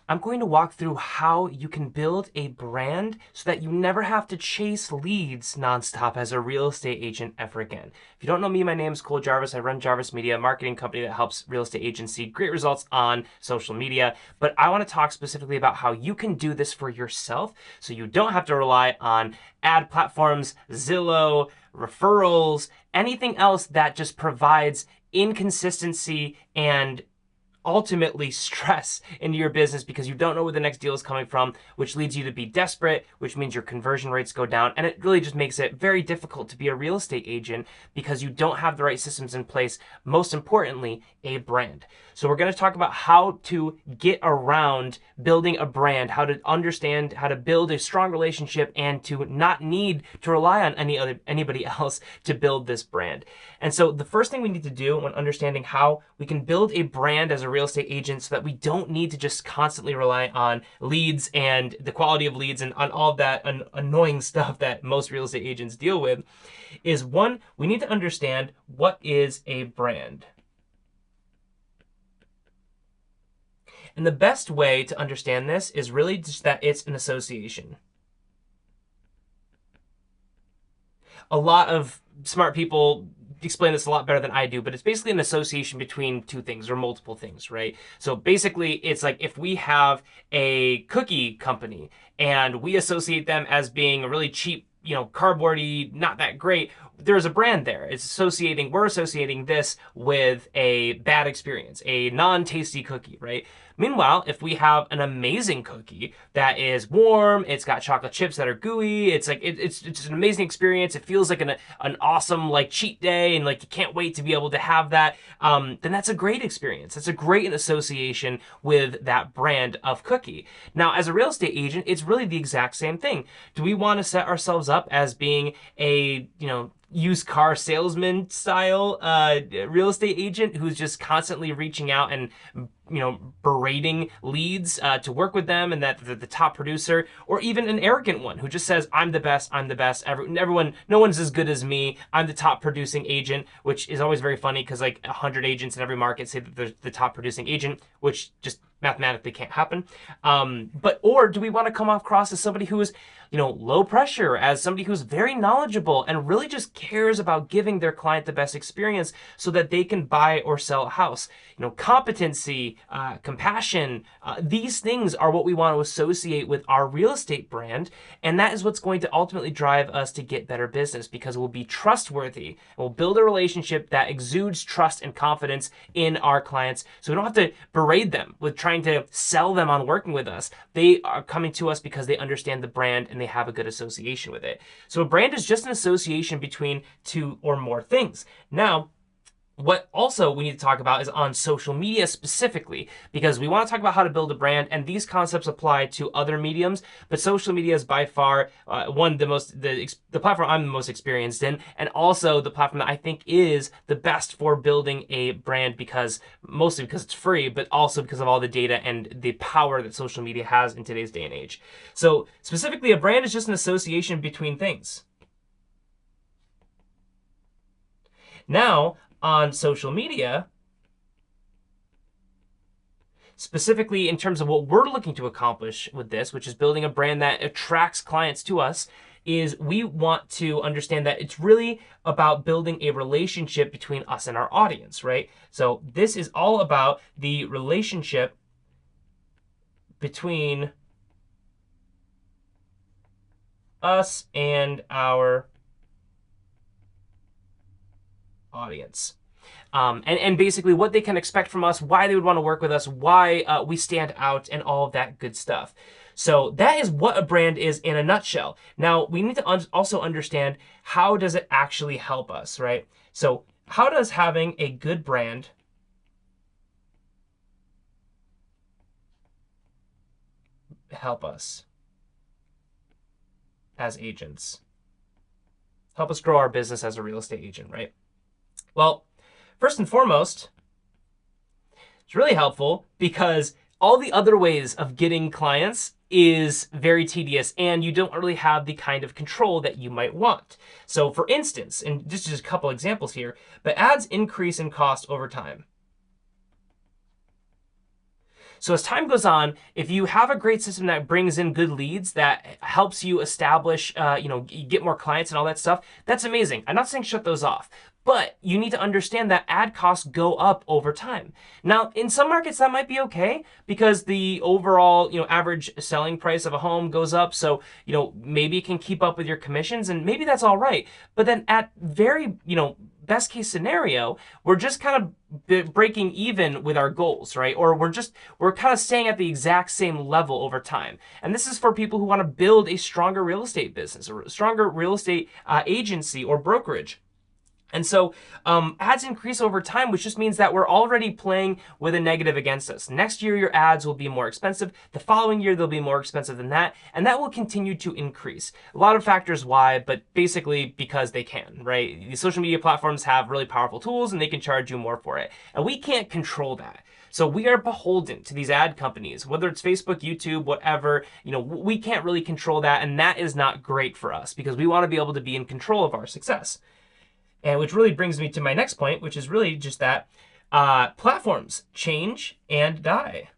I'm going to walk through how you can build a brand so that you never have to chase leads nonstop as a real estate agent ever again. If you don't know me, my name is Jarvis. I run Jarvis Media, a marketing company that helps real estate agents see great results on social media. But I want to talk specifically about how you can do this for yourself so you don't have to rely on ad platforms, Zillow, referrals, anything else that just provides inconsistency and ultimately stress into your business because you don't know where the next deal is coming from, which leads you to be desperate, which means your conversion rates go down. And it really just makes it very difficult to be a real estate agent because you don't have the right systems in place. Most importantly, a brand. So we're going to talk about how to get around building a brand, how to understand how to build a strong relationship and to not need to rely on anybody else to build this brand. And so the first thing we need to do when understanding how we can build a brand as a real estate agent so that we don't need to just constantly rely on leads and the quality of leads and on all of that annoying stuff that most real estate agents deal with is, one, we need to understand what is a brand. And the best way to understand this is really just that it's an association. A lot of smart people explain this a lot better than I do, but it's basically an association between two things or multiple things, right? So basically, it's like if we have a cookie company and we associate them as being a really cheap, cardboardy, not that great, there's a brand there. We're associating this with a bad experience, a non-tasty cookie, right? Meanwhile, if we have an amazing cookie that is warm, it's got chocolate chips that are gooey, it's like it's just an amazing experience. It feels like an awesome like cheat day, and like you can't wait to be able to have that. Then that's a great experience. That's a great association with that brand of cookie. Now, as a real estate agent, it's really the exact same thing. Do we want to set ourselves up as being a used car salesman style real estate agent who's just constantly reaching out and berating leads to work with them, and that the top producer, or even an arrogant one who just says, I'm the best, everyone, no one's as good as me, I'm the top producing agent, which is always very funny because like 100 agents in every market say that they're the top producing agent, which just mathematically can't happen. Or do we want to come across as somebody who is low pressure, as somebody who's very knowledgeable and really just cares about giving their client the best experience so that they can buy or sell a house? Competency, compassion, these things are what we want to associate with our real estate brand. And that is what's going to ultimately drive us to get better business, because we'll be trustworthy. We'll build a relationship that exudes trust and confidence in our clients. So we don't have to berate them with trying to sell them on working with us. They are coming to us because they understand the brand and they have a good association with it. So a brand is just an association between two or more things. Now, what also we need to talk about is on social media specifically, because we want to talk about how to build a brand, and these concepts apply to other mediums, but social media is by far the platform I'm the most experienced in, and also the platform that I think is the best for building a brand, mostly because it's free, but also because of all the data and the power that social media has in today's day and age. So specifically, a brand is just an association between things. Now, on social media, specifically in terms of what we're looking to accomplish with this, which is building a brand that attracts clients to us, is we want to understand that it's really about building a relationship between us and our audience, right? So this is all about the relationship between us and our audience. And basically what they can expect from us, why they would want to work with us, why we stand out, and all of that good stuff. So that is what a brand is in a nutshell. Now, we need to also understand, how does it actually help us, right? So how does having a good brand help us as agents? Help us grow our business as a real estate agent, right? Well, first and foremost, it's really helpful because all the other ways of getting clients is very tedious, and you don't really have the kind of control that you might want. So for instance, and just a couple examples here, but ads increase in cost over time. So as time goes on, if you have a great system that brings in good leads, that helps you establish, get more clients and all that stuff, that's amazing. I'm not saying shut those off. But you need to understand that ad costs go up over time. Now, in some markets that might be okay because the overall, average selling price of a home goes up. So, maybe it can keep up with your commissions and maybe that's all right. But then at very, best case scenario, we're just kind of breaking even with our goals, right? Or we're kind of staying at the exact same level over time. And this is for people who want to build a stronger real estate business or a stronger real estate agency or brokerage. And so ads increase over time, which just means that we're already playing with a negative against us. Next year, your ads will be more expensive. The following year, they'll be more expensive than that. And that will continue to increase. A lot of factors why, but basically because they can, right? These social media platforms have really powerful tools and they can charge you more for it. And we can't control that. So we are beholden to these ad companies, whether it's Facebook, YouTube, whatever, we can't really control that. And that is not great for us because we want to be able to be in control of our success. And which really brings me to my next point, which is really just that platforms change and die.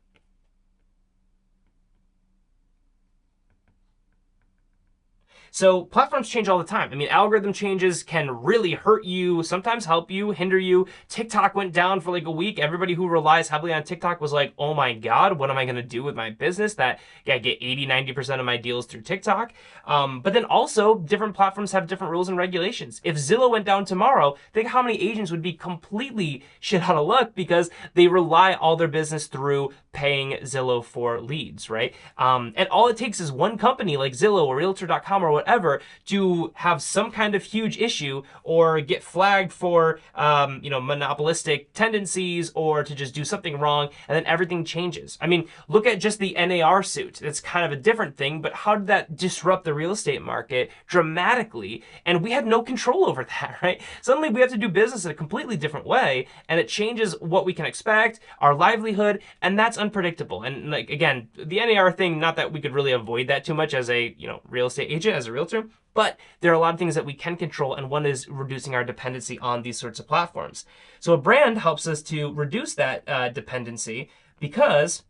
So platforms change all the time. I mean, algorithm changes can really hurt you, sometimes help you, hinder you. TikTok went down for like a week. Everybody who relies heavily on TikTok was like, oh my God, what am I going to do with my business that I get 80, 90% of my deals through TikTok? But then also different platforms have different rules and regulations. If Zillow went down tomorrow, think how many agents would be completely shit out of luck because they rely all their business through paying Zillow for leads, right? And all it takes is one company like Zillow or Realtor.com or whatever to have some kind of huge issue or get flagged for, monopolistic tendencies or to just do something wrong, and then everything changes. I mean, look at just the NAR suit. It's kind of a different thing, but how did that disrupt the real estate market dramatically? And we had no control over that, right? Suddenly we have to do business in a completely different way, and it changes what we can expect, our livelihood, and that's unpredictable. And like, again, the NAR thing, not that we could really avoid that too much as a, real estate agent, as a realtor, but there are a lot of things that we can control, and one is reducing our dependency on these sorts of platforms. So a brand helps us to reduce that dependency because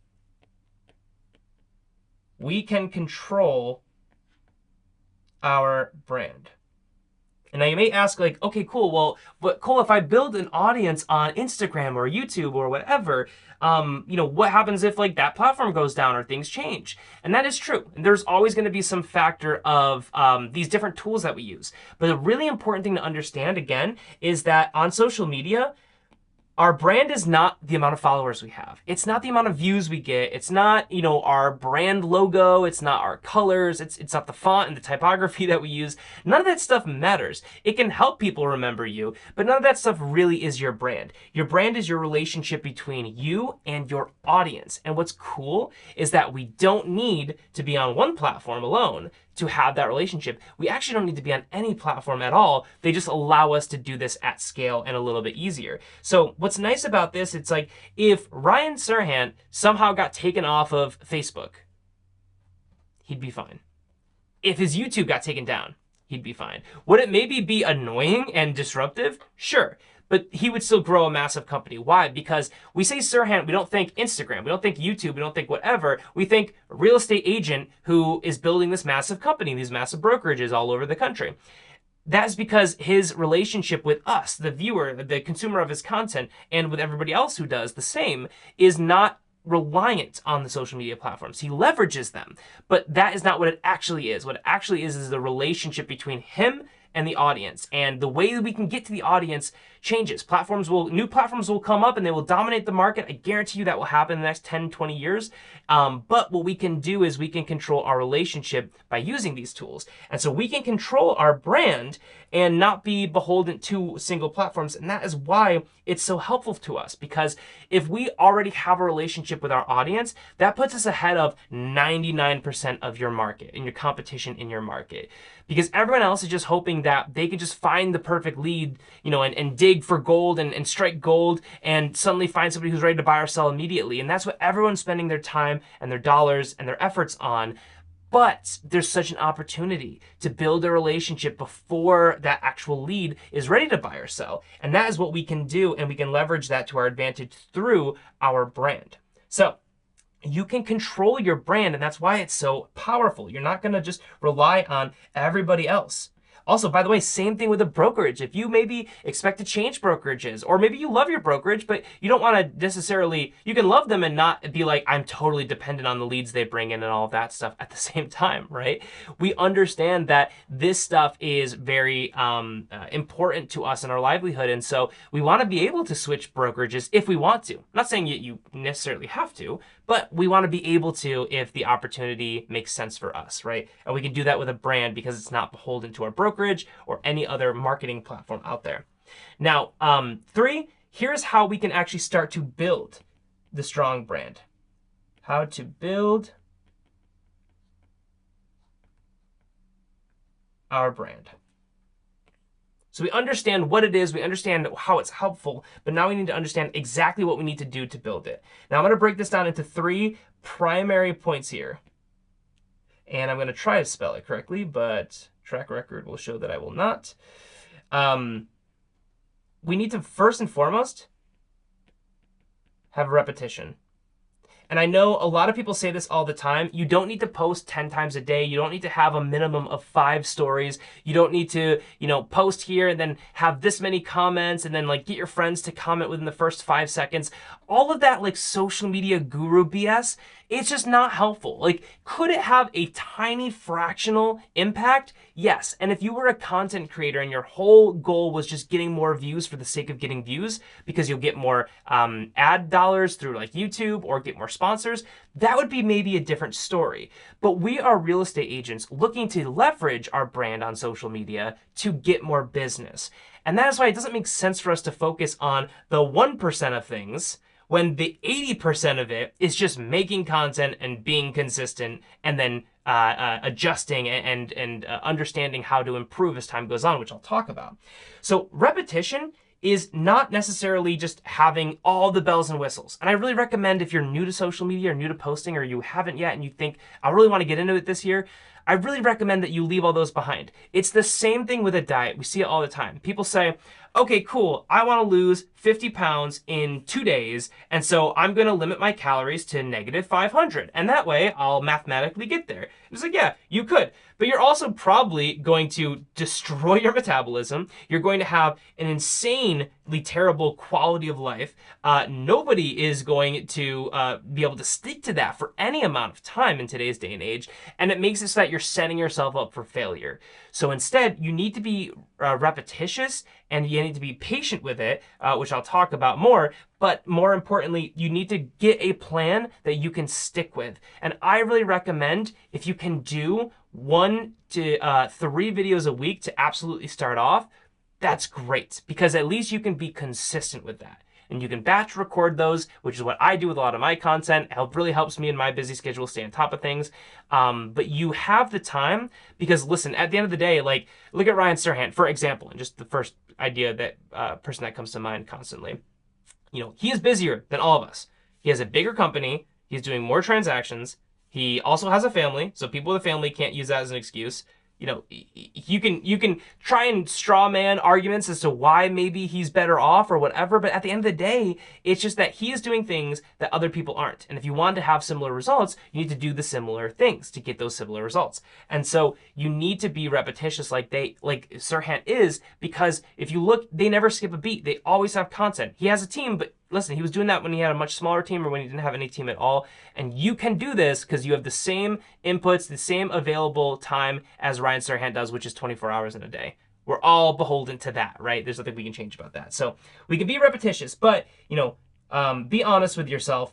we can control our brand. And now you may ask, like, okay, cool. Well, but Cole, if I build an audience on Instagram or YouTube or whatever, what happens if like that platform goes down or things change? And that is true. And there's always going to be some factor of these different tools that we use. But a really important thing to understand, again, is that on social media, our brand is not the amount of followers we have. It's not the amount of views we get. It's not, our brand logo. It's not our colors. It's not the font and the typography that we use. None of that stuff matters. It can help people remember you, but none of that stuff really is your brand. Your brand is your relationship between you and your audience. And what's cool is that we don't need to be on one platform alone to have that relationship. We actually don't need to be on any platform at all. They just allow us to do this at scale and a little bit easier. So what's nice about this, it's like if Ryan Serhant somehow got taken off of Facebook, he'd be fine. If his YouTube got taken down, he'd be fine. Would it maybe be annoying and disruptive? Sure. But he would still grow a massive company. Why? Because we say Serhant, we don't think Instagram, we don't think YouTube, we don't think whatever. We think a real estate agent who is building this massive company, these massive brokerages all over the country. That's because his relationship with us, the viewer, the consumer of his content, and with everybody else who does the same, is not reliant on the social media platforms. He leverages them, but that is not what it actually is. What it actually is the relationship between him and the audience. And the way that we can get to the audience changes. New platforms will come up and they will dominate the market. I guarantee you that will happen in the next 10, 20 years. But what we can do is we can control our relationship by using these tools. And so we can control our brand and not be beholden to single platforms. And that is why it's so helpful to us, because if we already have a relationship with our audience, that puts us ahead of 99% of your market and your competition in your market. Because everyone else is just hoping that they can just find the perfect lead, and dig for gold and strike gold and suddenly find somebody who's ready to buy or sell immediately. And that's what everyone's spending their time and their dollars and their efforts on. But there's such an opportunity to build a relationship before that actual lead is ready to buy or sell. And that is what we can do, and we can leverage that to our advantage through our brand. So you can control your brand, and that's why it's so powerful. You're not going to just rely on everybody else. Also, by the way, same thing with a brokerage. If you maybe expect to change brokerages, or maybe you love your brokerage, but you don't want to necessarily, you can love them and not be like, I'm totally dependent on the leads they bring in and all of that stuff at the same time, right? We understand that this stuff is very important to us in our livelihood. And so we want to be able to switch brokerages if we want to. I'm not saying you necessarily have to, but we want to be able to if the opportunity makes sense for us, right? And we can do that with a brand because it's not beholden to our brokerage or any other marketing platform out there. Now, 3, here's how we can actually start to build the strong brand. How to build our brand. So we understand what it is, we understand how it's helpful, but now we need to understand exactly what we need to do to build it. Now I'm going to break this down into 3 primary points here. And I'm going to try to spell it correctly, but track record will show that I will not. We need to, first and foremost, have repetition. And I know a lot of people say this all the time. You don't need to post 10 times a day. You don't need to have a minimum of 5 stories. You don't need to, post here and then have this many comments and then like get your friends to comment within the first 5 seconds. All of that like social media guru BS, it's just not helpful. Like, could it have a tiny fractional impact? Yes. And if you were a content creator and your whole goal was just getting more views for the sake of getting views because you'll get more ad dollars through like YouTube or get more sponsors, that would be maybe a different story. But we are real estate agents looking to leverage our brand on social media to get more business. And that is why it doesn't make sense for us to focus on the 1% of things when the 80% of it is just making content and being consistent and then adjusting and understanding how to improve as time goes on, which I'll talk about. So repetition is not necessarily just having all the bells and whistles. And I really recommend if you're new to social media or new to posting or you haven't yet and you think, I really want to get into it this year, I really recommend that you leave all those behind. It's the same thing with a diet. We see it all the time. People say, okay, cool, I want to lose 50 pounds in 2 days, and so I'm going to limit my calories to negative 500, and that way I'll mathematically get there. It's like, yeah, you could, but you're also probably going to destroy your metabolism. You're going to have an insanely terrible quality of life. Nobody is going to be able to stick to that for any amount of time in today's day and age, and it makes it so that you're setting yourself up for failure. So instead, you need to be repetitious and you need to be patient with it, which I'll talk about more. But more importantly, you need to get a plan that you can stick with. And I really recommend if you can do 1 to 3 videos a week to absolutely start off, that's great because at least you can be consistent with that. And you can batch record those, which is what I do with a lot of my content. It really helps me in my busy schedule stay on top of things. But you have the time because listen, at the end of the day, like look at Ryan Serhant, for example, and just the first idea that person that comes to mind constantly. He is busier than all of us. He has a bigger company. He's doing more transactions. He also has a family, so people with a family can't use that as an excuse. You can try and straw man arguments as to why maybe he's better off or whatever, but at the end of the day, it's just that he is doing things that other people aren't. And if you want to have similar results, you need to do the similar things to get those similar results. And so you need to be repetitious like Serhant is, because if you look, they never skip a beat. They always have content. He has a team, but listen, he was doing that when he had a much smaller team or when he didn't have any team at all. And you can do this because you have the same inputs, the same available time as Ryan Serhant does, which is 24 hours in a day. We're all beholden to that, right? There's nothing we can change about that. So we can be repetitious, but, be honest with yourself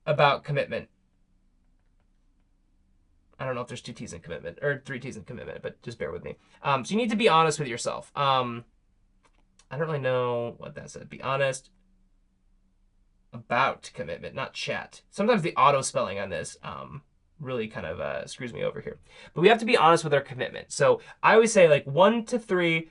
about commitment. I don't know if there's 2 T's in commitment or 3 T's in commitment, but just bear with me. So you need to be honest with yourself. I don't really know what that said. Be honest about commitment, not chat. Sometimes the auto spelling on this really kind of screws me over here. But we have to be honest with our commitment. So I always say like 1 to 3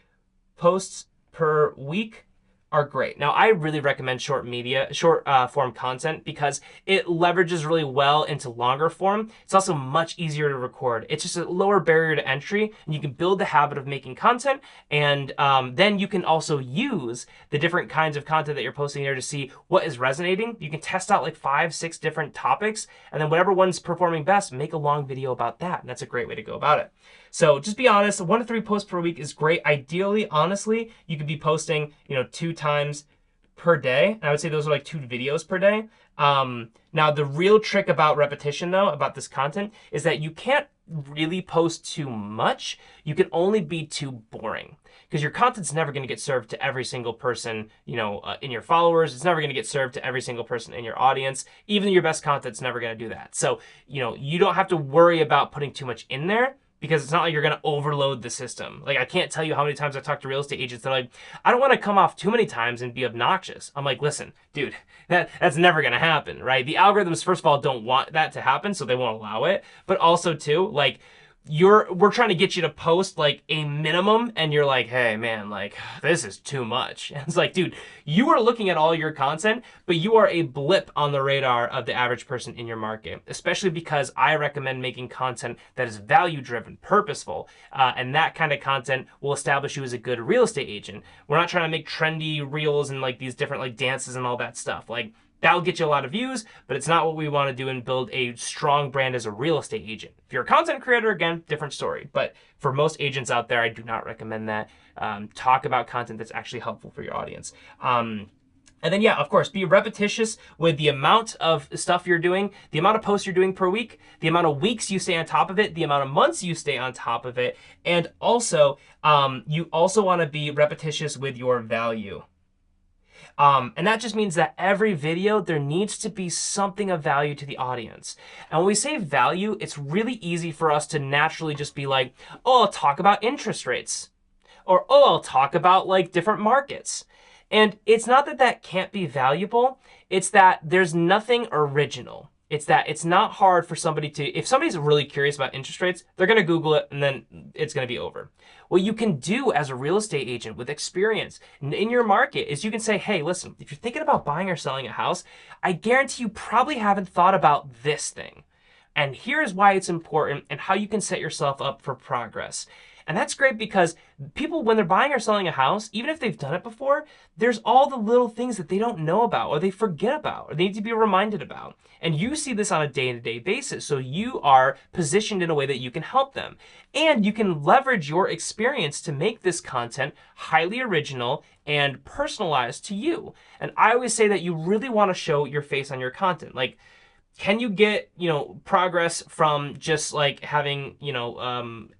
posts per week are great. Now, I really recommend short form content because it leverages really well into longer form. It's also much easier to record. It's just a lower barrier to entry, and you can build the habit of making content. And then you can also use the different kinds of content that you're posting there to see what is resonating. You can test out like 5, 6 different topics, and then whatever one's performing best, make a long video about that. And that's a great way to go about it. So just be honest, 1 to 3 posts per week is great. Ideally, honestly, you could be posting, 2 times per day. And I would say those are like 2 videos per day. Now, the real trick about repetition, though, about this content, is that you can't really post too much. You can only be too boring, because your content's never going to get served to every single person, in your followers. It's never going to get served to every single person in your audience. Even your best content's never going to do that. So, you don't have to worry about putting too much in there, because it's not like you're going to overload the system. Like, I can't tell you how many times I've talked to real estate agents that are like, I don't want to come off too many times and be obnoxious. I'm like, listen, dude, that's never going to happen, right? The algorithms, first of all, don't want that to happen, so they won't allow it. But also, too, like, we're trying to get you to post like a minimum, and you're like, hey man, like, this is too much. And it's like, dude, you are looking at all your content, but you are a blip on the radar of the average person in your market, especially because I recommend making content that is value driven, purposeful, and that kind of content will establish you as a good real estate agent. We're not trying to make trendy reels and like these different like dances and all that stuff. Like, that'll get you a lot of views, but it's not what we want to do and build a strong brand as a real estate agent. If you're a content creator, again, different story. But for most agents out there, I do not recommend that. Talk about content that's actually helpful for your audience. And then, yeah, of course, be repetitious with the amount of stuff you're doing, the amount of posts you're doing per week, the amount of weeks you stay on top of it, the amount of months you stay on top of it. And also, you also want to be repetitious with your value. And that just means that every video, there needs to be something of value to the audience. And when we say value, it's really easy for us to naturally just be like, oh, I'll talk about interest rates. Or, oh, I'll talk about like different markets. And it's not that that can't be valuable. It's that there's nothing original. It's that it's not hard for somebody to, if somebody's really curious about interest rates, they're going to Google it and then it's going to be over. What you can do as a real estate agent with experience in your market is you can say, hey, listen, if you're thinking about buying or selling a house, I guarantee you probably haven't thought about this thing. And here's why it's important and how you can set yourself up for progress. And that's great because people, when they're buying or selling a house, even if they've done it before, there's all the little things that they don't know about or they forget about or they need to be reminded about. And you see this on a day-to-day basis. So you are positioned in a way that you can help them. And you can leverage your experience to make this content highly original and personalized to you. And I always say that you really want to show your face on your content. Like, can you get, progress from just like having,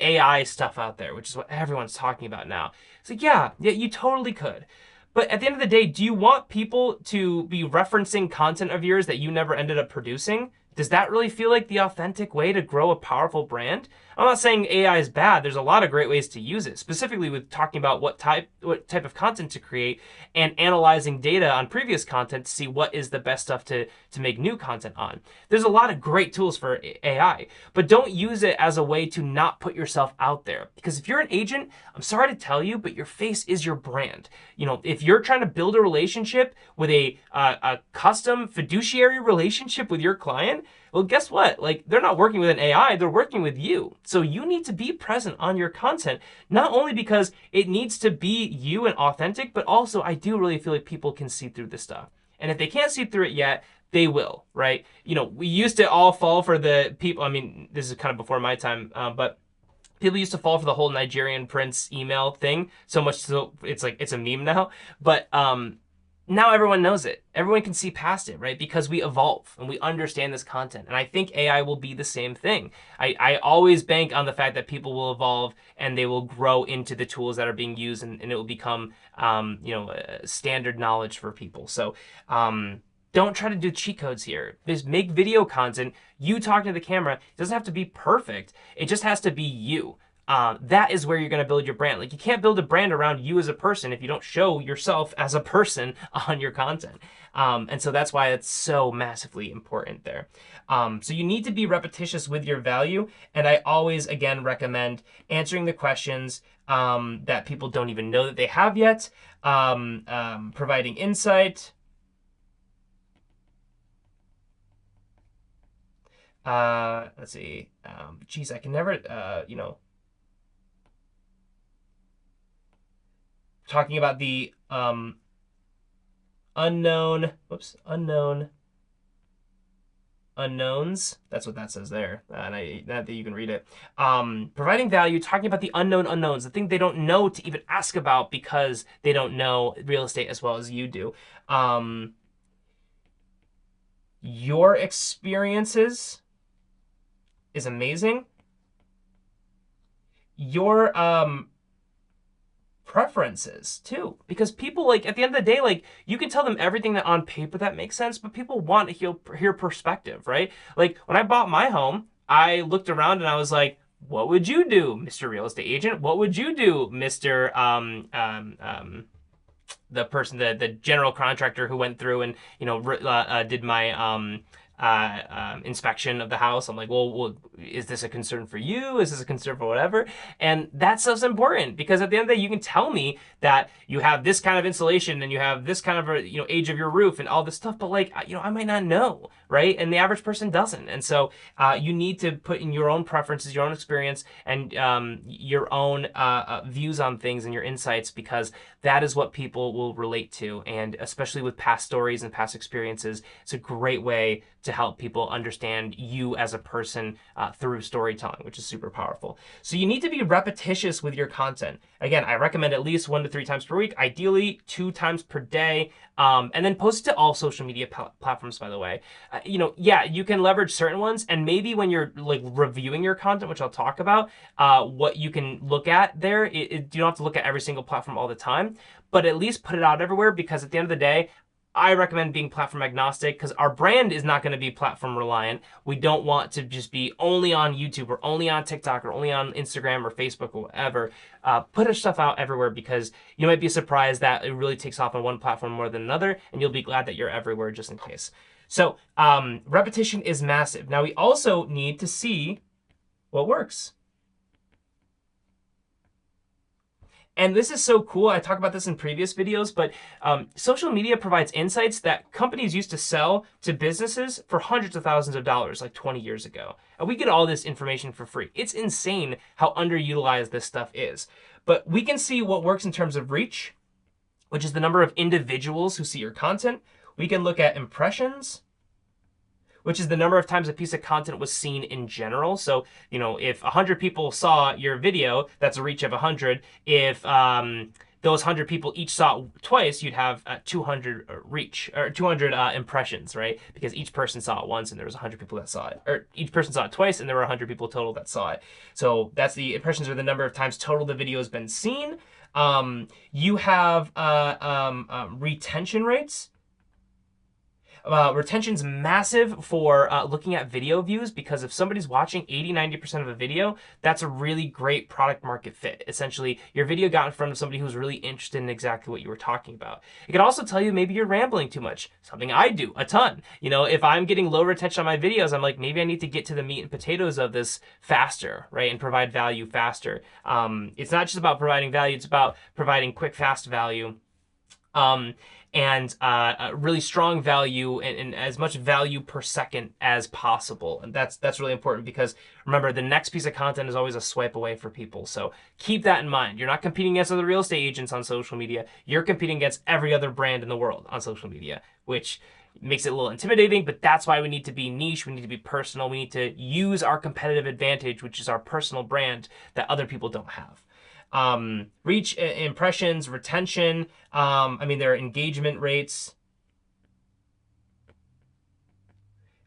AI stuff out there, which is what everyone's talking about now? It's like, yeah, you totally could. But at the end of the day, do you want people to be referencing content of yours that you never ended up producing? Does that really feel like the authentic way to grow a powerful brand? I'm not saying AI is bad. There's a lot of great ways to use it, specifically with talking about what type of content to create and analyzing data on previous content to see what is the best stuff to make new content on. There's a lot of great tools for AI, but don't use it as a way to not put yourself out there. Because if you're an agent, I'm sorry to tell you, but your face is your brand. If you're trying to build a relationship with a custom fiduciary relationship with your client, well, guess what? Like, they're not working with an AI, they're working with you. So you need to be present on your content, not only because it needs to be you and authentic, but also I do really feel like people can see through this stuff. And if they can't see through it yet, they will, right? We used to all fall for the people, I mean, this is kind of before my time, but people used to fall for the whole Nigerian prince email thing so much so it's like, it's a meme now. But now everyone knows it. Everyone can see past it, right? Because we evolve and we understand this content. And I think AI will be the same thing. I always bank on the fact that people will evolve and they will grow into the tools that are being used and it will become, standard knowledge for people. So don't try to do cheat codes here. Just make video content. You talking to the camera. It doesn't have to be perfect. It just has to be you. that is where you're going to build your brand. Like, you can't build a brand around you as a person if you don't show yourself as a person on your content. And so that's why it's so massively important there. So you need to be repetitious with your value. And I always, again, recommend answering the questions that people don't even know that they have yet, providing insight. Let's see. Geez, I can never, talking about the unknown unknowns. That's what that says there. And not that you can read it. Providing value, talking about the unknown unknowns, the thing they don't know to even ask about because they don't know real estate as well as you do. Your experiences is amazing. Your preferences too, because people, like, at the end of the day, like, you can tell them everything that on paper that makes sense, but people want to hear perspective, right? Like, when I bought my home, I looked around and I was like, what would you do, Mr. Real Estate Agent? What would you do, Mr. The person, the general contractor who went through and did my inspection of the house? I'm like, well, is this a concern for you? Is this a concern for whatever? And that stuff's important, because at the end of the day, you can tell me that you have this kind of insulation and you have this kind of age of your roof and all this stuff, but like, I might not know, right? And the average person doesn't. And so you need to put in your own preferences, your own experience, and your own views on things and your insights, because that is what people will relate to. And especially with past stories and past experiences, it's a great way to help people understand you as a person through storytelling, which is super powerful. So you need to be repetitious with your content. Again, I recommend at least 1 to 3 times per week, ideally 2 times per day, and then post it to all social media platforms, by the way. Yeah, you can leverage certain ones, and maybe when you're like reviewing your content, which I'll talk about, what you can look at there, you don't have to look at every single platform all the time, but at least put it out everywhere, because at the end of the day, I recommend being platform agnostic, because our brand is not going to be platform reliant. We don't want to just be only on YouTube or only on TikTok or only on Instagram or Facebook or whatever. Put our stuff out everywhere, because you might be surprised that it really takes off on one platform more than another, and you'll be glad that you're everywhere just in case. So repetition is massive. Now, we also need to see what works. And this is so cool. I talk about this in previous videos, but social media provides insights that companies used to sell to businesses for hundreds of thousands of dollars like 20 years ago. And we get all this information for free. It's insane how underutilized this stuff is. But we can see what works in terms of reach, which is the number of individuals who see your content. We can look at impressions, which is the number of times a piece of content was seen in general. So, if 100 people saw your video, that's a reach of 100. If those 100 people each saw it twice, you'd have 200 reach, or 200 impressions, right? Because each person saw it once and there was 100 people that saw it. Or each person saw it twice and there were 100 people total that saw it. So that's the impressions, are the number of times total the video has been seen. You have retention rates. Retention's massive for looking at video views, because if somebody's watching 80-90% of a video, that's a really great product market fit. Essentially, your video got in front of somebody who's really interested in exactly what you were talking about. It can also tell you maybe you're rambling too much, something I do a ton. If I'm getting low retention on my videos, I'm like, maybe I need to get to the meat and potatoes of this faster, right? And provide value faster. It's not just about providing value, it's about providing quick, fast value. And really strong value, and as much value per second as possible. And that's really important, because remember, the next piece of content is always a swipe away for people. So keep that in mind. You're not competing against other real estate agents on social media. You're competing against every other brand in the world on social media, which makes it a little intimidating, but that's why we need to be niche. We need to be personal. We need to use our competitive advantage, which is our personal brand, that other people don't have. Reach, impressions, retention. There are engagement rates.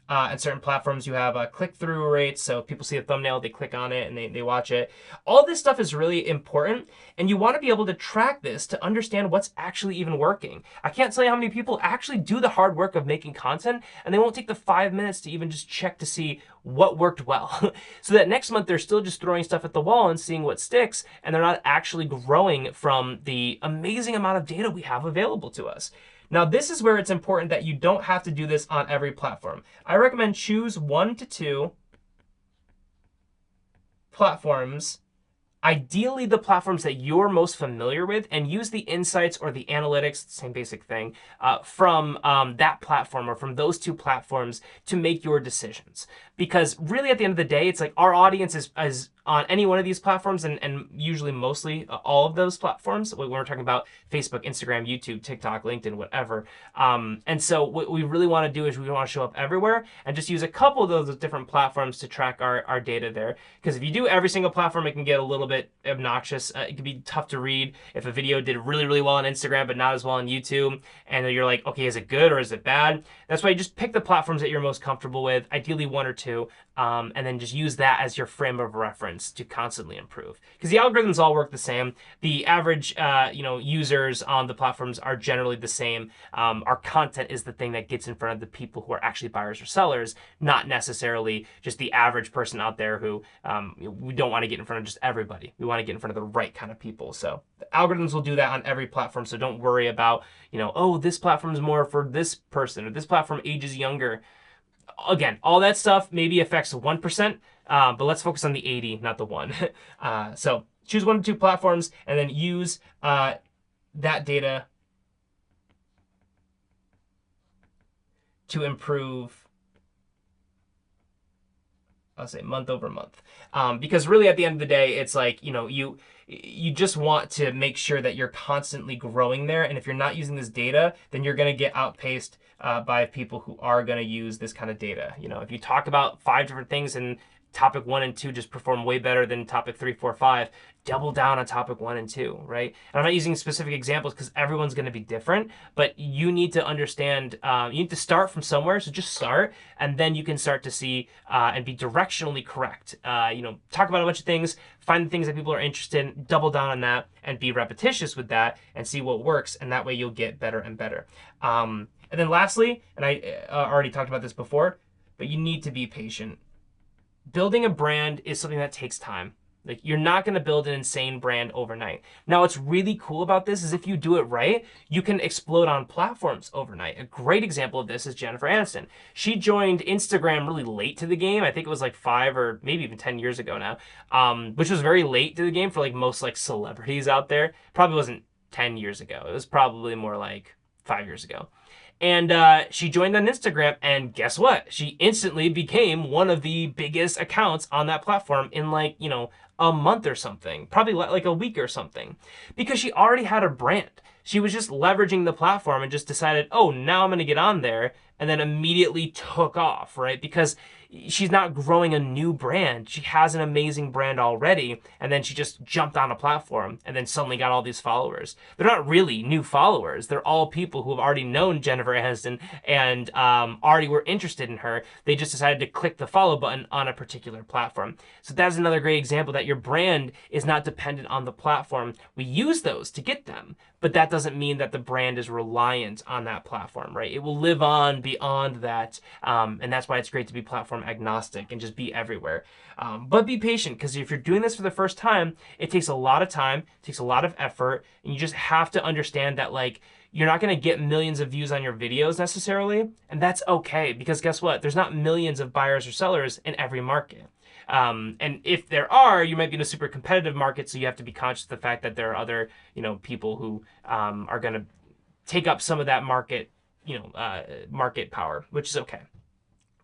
And certain platforms you have click-through rates. So people see a thumbnail, they click on it, and they watch it. All this stuff is really important. And you want to be able to track this to understand what's actually even working. I can't tell you how many people actually do the hard work of making content, and they won't take the 5 minutes to even just check to see what worked well. So that next month they're still just throwing stuff at the wall and seeing what sticks, and they're not actually growing from the amazing amount of data we have available to us. Now, this is where it's important that you don't have to do this on every platform. I recommend choose 1 to 2 platforms, ideally the platforms that you're most familiar with, and use the insights or the analytics, same basic thing, from that platform or from those 2 platforms to make your decisions. Because really at the end of the day, it's like our audience is on any one of these platforms, and usually mostly all of those platforms when we're talking about Facebook, Instagram, YouTube, TikTok, LinkedIn, whatever. And so what we really want to do is we want to show up everywhere and just use a couple of those different platforms to track our data there. Because if you do every single platform, it can get a little bit obnoxious. It can be tough to read if a video did really, really well on Instagram, but not as well on YouTube. And you're like, okay, is it good or is it bad? That's why you just pick the platforms that you're most comfortable with, ideally 1 or 2, and then just use that as your frame of reference to constantly improve. Because the algorithms all work the same. The average users on the platforms are generally the same. Our content is the thing that gets in front of the people who are actually buyers or sellers, not necessarily just the average person out there who we don't want to get in front of just everybody. We want to get in front of the right kind of people. So the algorithms will do that on every platform. So don't worry about, oh, this platform is more for this person or this platform ages younger. Again, all that stuff maybe affects 1%, but let's focus on the 80, not the 1. So choose 1 or 2 platforms and then use that data to improve, I'll say month over month. Because really at the end of the day, it's like, you just want to make sure that you're constantly growing there. And if you're not using this data, then you're going to get outpaced by people who are going to use this kind of data. If you talk about 5 different things and topic 1 and 2 just perform way better than topic 3, 4, 5, double down on topic 1 and 2, right? And I'm not using specific examples because everyone's going to be different, but you need to understand, you need to start from somewhere. So just start, and then you can start to see and be directionally correct. Talk about a bunch of things, find the things that people are interested in, double down on that, and be repetitious with that and see what works. And that way you'll get better and better. And then lastly, and I already talked about this before, but you need to be patient. Building a brand is something that takes time. Like, you're not going to build an insane brand overnight. Now, what's really cool about this is if you do it right, you can explode on platforms overnight. A great example of this is Jennifer Aniston. She joined Instagram really late to the game. I think it was like 5 or maybe even 10 years ago now, which was very late to the game for like most like celebrities out there. Probably wasn't 10 years ago. It was probably more like 5 years ago. And she joined on Instagram, and guess what? She instantly became one of the biggest accounts on that platform in like, a month or something, probably like a week or something, because she already had a brand. She was just leveraging the platform and just decided, oh, now I'm going to get on there, and then immediately took off, right? Because she's not growing a new brand. She has an amazing brand already, and then she just jumped on a platform and then suddenly got all these followers. They're not really new followers. They're all people who have already known Jennifer Aniston and already were interested in her. They just decided to click the follow button on a particular platform. So that's another great example that your brand is not dependent on the platform. We use those to get them, but that doesn't mean that the brand is reliant on that platform, right? It will live on beyond that, and that's why it's great to be platform agnostic and just be everywhere. But be patient, because if you're doing this for the first time, it takes a lot of time, it takes a lot of effort, and you just have to understand that like you're not going to get millions of views on your videos necessarily, and that's okay, because guess what? There's not millions of buyers or sellers in every market. And if there are, you might be in a super competitive market, so you have to be conscious of the fact that there are other, people who are going to take up some of that market, market power, which is okay.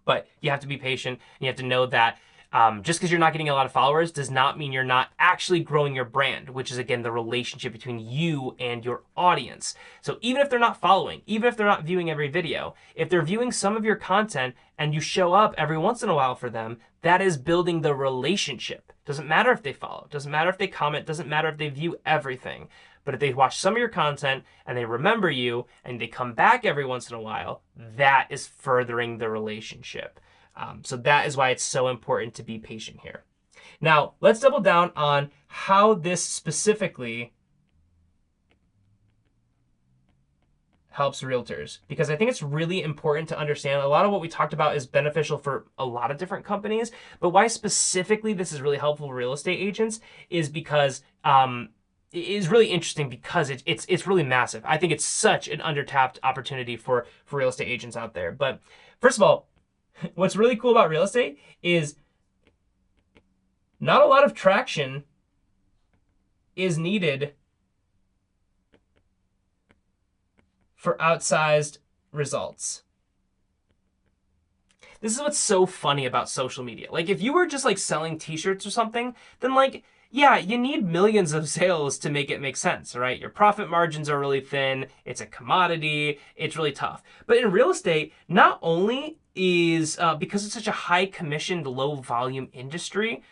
But you have to be patient, and you have to know that just because you're not getting a lot of followers does not mean you're not actually growing your brand, which is, again, the relationship between you and your audience. So even if they're not following, even if they're not viewing every video, if they're viewing some of your content and you show up every once in a while for them, that is building the relationship. Doesn't matter if they follow, doesn't matter if they comment, doesn't matter if they view everything. But if they watch some of your content and they remember you and they come back every once in a while, that is furthering the relationship. So that is why it's so important to be patient here. Now, let's double down on how this specifically helps realtors, because I think it's really important to understand a lot of what we talked about is beneficial for a lot of different companies, but why specifically this is really helpful for real estate agents is because it is really interesting because it's really massive. I think it's such an undertapped opportunity for real estate agents out there. But first of all, what's really cool about real estate is not a lot of traction is needed for outsized results. This is what's so funny about social media. Like if you were just like selling t-shirts or something, then like, yeah, you need millions of sales to make it make sense, right? Your profit margins are really thin. It's a commodity. It's really tough. But in real estate, not only is, because it's such a high commissioned, low volume industry,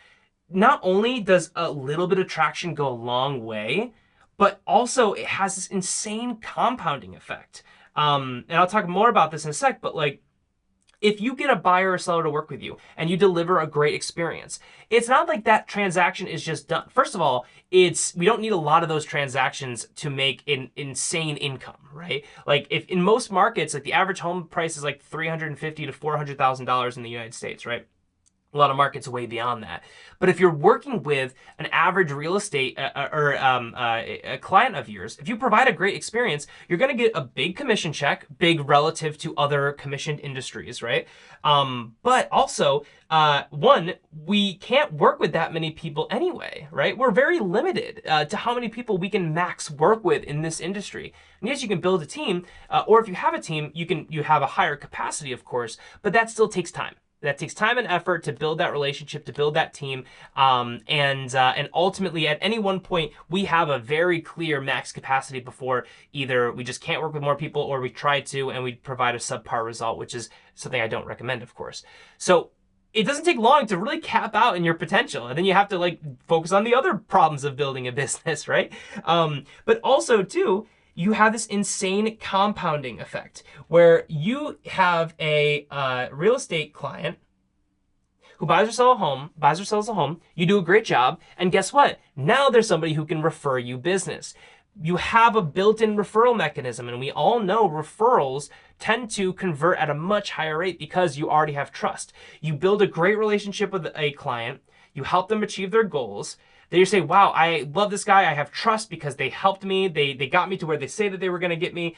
not only does a little bit of traction go a long way, but also it has this insane compounding effect. And I'll talk more about this in a sec, but like, if you get a buyer or seller to work with you and you deliver a great experience, it's not like that transaction is just done. First of all, we don't need a lot of those transactions to make an insane income, right? Like if in most markets, like the average home price is like $350,000 to $400,000 in the United States, right? A lot of markets way beyond that. But if you're working with an average real estate or a client of yours, if you provide a great experience, you're going to get a big commission check, big relative to other commissioned industries, right? But also, one, we can't work with that many people anyway, right? We're very limited to how many people we can max work with in this industry. And yes, you can build a team, or if you have a team, you have a higher capacity, of course, but that still takes time. That takes time and effort to build that relationship, to build that team, and ultimately, at any one point, we have a very clear max capacity before either we just can't work with more people, or we try to and we provide a subpar result, which is something I don't recommend, of course. So it doesn't take long to really cap out in your potential, and then you have to like focus on the other problems of building a business, right? But also too, you have this insane compounding effect where you have a real estate client who buys or sells a home, you do a great job, and guess what? Now there's somebody who can refer you business. You have a built-in referral mechanism, and we all know referrals tend to convert at a much higher rate because you already have trust. You build a great relationship with a client, you help them achieve their goals, then you say, wow, I love this guy. I have trust because they helped me. They got me to where they say that they were going to get me.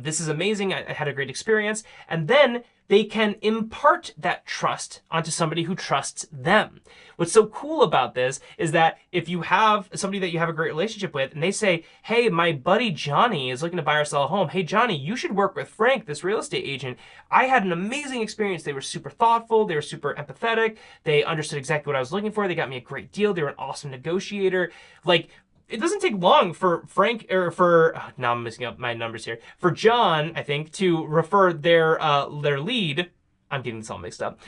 This is amazing. I had a great experience. And then they can impart that trust onto somebody who trusts them. What's so cool about this is that if you have somebody that you have a great relationship with and they say, hey, my buddy Johnny is looking to buy or sell a home. Hey, Johnny, you should work with Frank, this real estate agent. I had an amazing experience. They were super thoughtful. They were super empathetic. They understood exactly what I was looking for. They got me a great deal. They were an awesome negotiator. Like, it doesn't take long for Frank or now I'm messing up my numbers here. For John, I think, to refer their lead, I'm getting this all mixed up,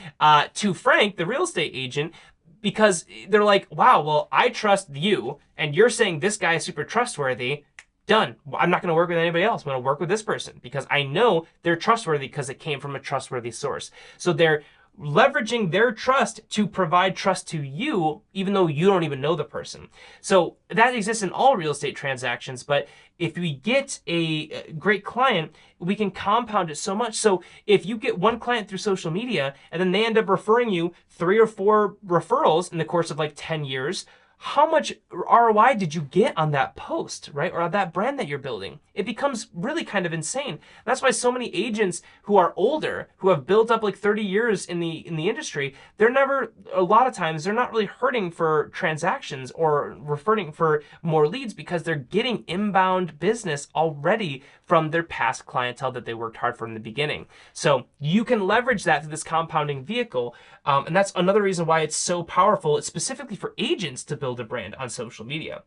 to Frank, the real estate agent, because they're like, wow, well, I trust you, and you're saying this guy is super trustworthy. Done. I'm not going to work with anybody else. I'm going to work with this person because I know they're trustworthy because it came from a trustworthy source. So they're leveraging their trust to provide trust to you, even though you don't even know the person. So that exists in all real estate transactions, but if we get a great client, we can compound it so much. So if you get one client through social media and then they end up referring you 3 or 4 referrals in the course of like 10 years, how much ROI did you get on that post, right? Or on that brand that you're building? It becomes really kind of insane. That's why so many agents who are older, who have built up like 30 years in the industry, a lot of times they're not really hurting for transactions or referring for more leads because they're getting inbound business already from their past clientele that they worked hard for in the beginning. So you can leverage that through this compounding vehicle. And that's another reason why it's so powerful. It's specifically for agents to build a brand on social media.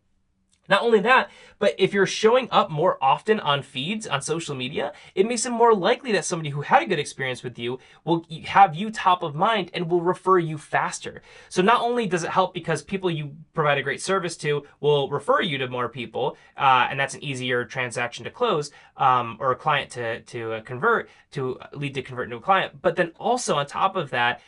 Not only that, but if you're showing up more often on feeds on social media, it makes it more likely that somebody who had a good experience with you will have you top of mind and will refer you faster. So not only does it help because people you provide a great service to will refer you to more people, and that's an easier transaction to close, or a client to convert, to lead to convert into a client. But then also on top of that,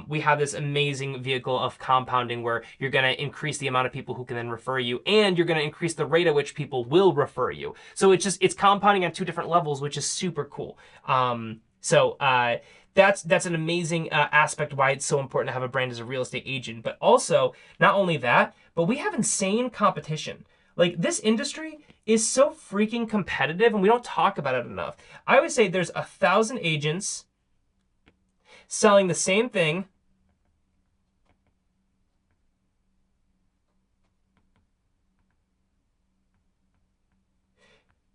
we have this amazing vehicle of compounding where you're going to increase the amount of people who can then refer you, and you're going to increase the rate at which people will refer you. So it's compounding on two different levels, which is super cool. That's an amazing aspect why it's so important to have a brand as a real estate agent. But also, not only that, but we have insane competition. Like, this industry is so freaking competitive, and we don't talk about it enough. I would say there's 1,000 agents selling the same thing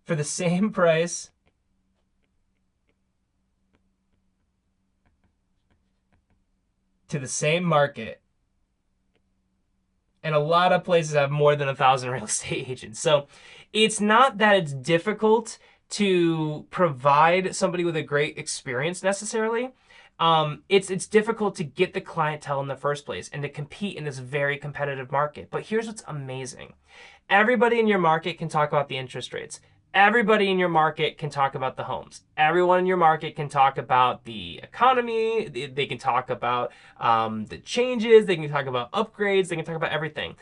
for the same price to the same market. And a lot of places have more than 1,000 real estate agents. So it's not that it's difficult to provide somebody with a great experience necessarily. It's difficult to get the clientele in the first place and to compete in this very competitive market. But here's what's amazing. Everybody in your market can talk about the interest rates. Everybody in your market can talk about the homes. Everyone in your market can talk about the economy. They can talk about the changes. They can talk about upgrades. They can talk about everything.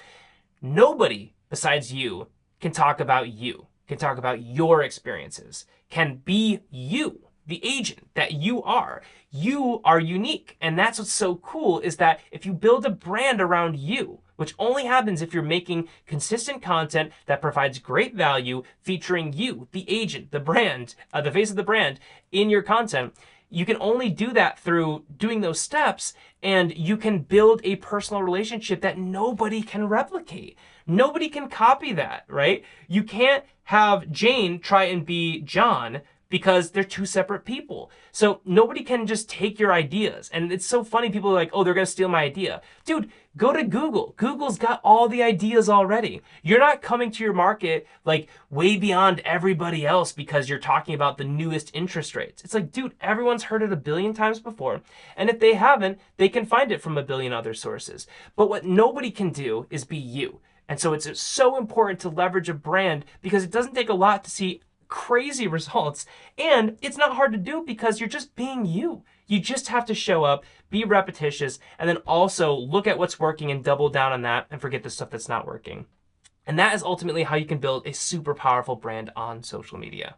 Nobody besides you can talk about you, can talk about your experiences, can be you, the agent that you are. You are unique. And that's what's so cool, is that if you build a brand around you, which only happens if you're making consistent content that provides great value featuring you, the agent, the brand, the face of the brand in your content, you can only do that through doing those steps, and you can build a personal relationship that nobody can replicate. Nobody can copy that, right? You can't have Jane try and be John because they're two separate people. So nobody can just take your ideas. And it's so funny. People are like, oh, they're going to steal my idea. Dude, go to Google. Google's got all the ideas already. You're not coming to your market like way beyond everybody else because you're talking about the newest interest rates. It's like, dude, everyone's heard it a billion times before. And if they haven't, they can find it from a billion other sources. But what nobody can do is be you. And so it's so important to leverage a brand because it doesn't take a lot to see crazy results, and it's not hard to do because you're just being you. You just have to show up, be repetitious, and then also look at what's working and double down on that and forget the stuff that's not working. And that is ultimately how you can build a super powerful brand on social media.